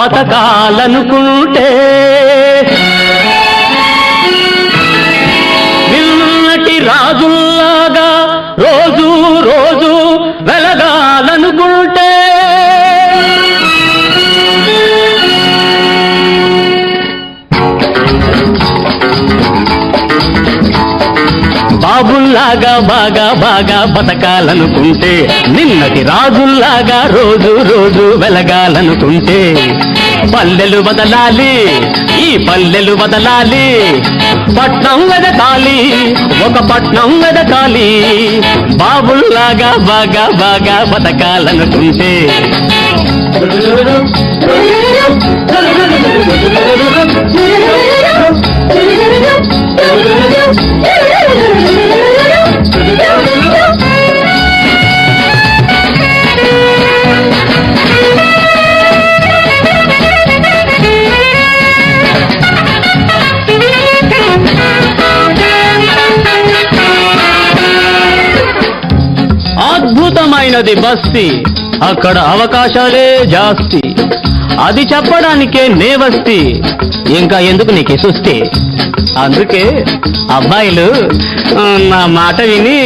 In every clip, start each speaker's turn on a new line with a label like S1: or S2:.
S1: బతకాలనుకుంటే నిన్నటి రాజుల్లాగా రోజు రోజు వెలగాలనుకుంటే బాబుల్లాగా బాగా బాగా బతకాలనుకుంటే నిన్నటి రాజుల్లాగా రోజు రోజు వెలగాలనుకుంటే పల్లెలు బదలాలి ఈ పల్లెలు బదలాలి పట్నం వెదకాలి ఒక పట్నం వెదకాలి బాబుల్లాగా బాగా బాగా బతకాలనుకుంటే అద్భుతమైనది బస్తీ అక్కడ అవకాశాలే జాస్తి అది చెప్పడానికే నేవస్తి ఇంకా ఎందుకు నీకు సుస్తి అందుకే అబ్బాయిలు నా మాట విని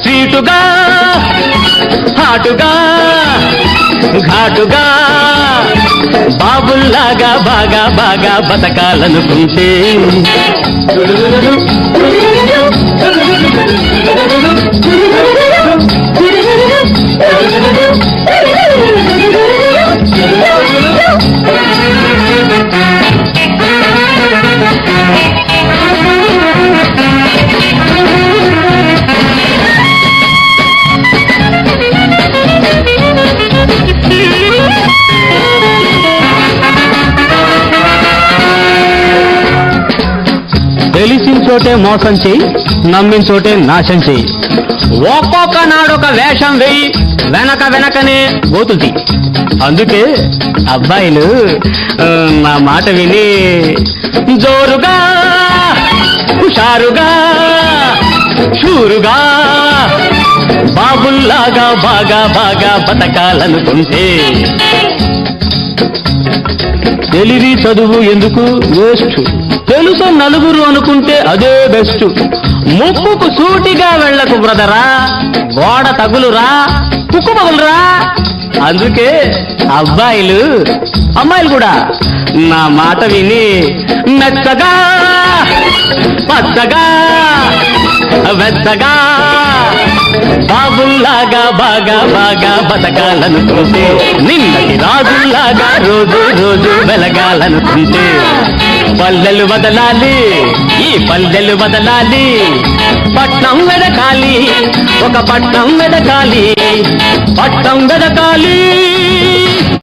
S1: స్వీటుగా హాటుగా ఘాటుగా బాబుల్లాగా బాగా బాగా బతకాలనుకుంటే తెలిసిన చోటే మోసం చెయ్యి నమ్మిన చోటే నాశం చెయ్యి ఒక్కొక్క నాడొక వేషం వెయ్యి వెనక వెనకనే గోతుతి అందుకే అబ్బాయిలు నా మాట విని జోరుగా హుషారుగా షూరుగా బాబుల్లాగా బాగా బాగా బతకాలనుకుంటే తెలివి చదువు ఎందుకు వేస్ట్ తెలుసు నలుగురు అనుకుంటే అదే బెస్ట్ ముక్కుకు సూటిగా వెళ్ళకు బ్రదరా గోడ తగులురా తుక్కు పగులురా అందుకే అబ్బాయిలు అమ్మాయిలు కూడా నా మాట విని మెత్తగా పచ్చగా వెచ్చగా బాబుల్లాగా బాగా బాగా బతకాలనుకుంటే నిన్నటి రాజుల్లాగా రోజు రోజు వెలగాలనుకుంటే పల్లెలు బదలాలి ఈ పల్లెలు బదలాలి పట్నం వెదకాలి ఒక పట్నం వెదకాలి పట్నం వెదకాలి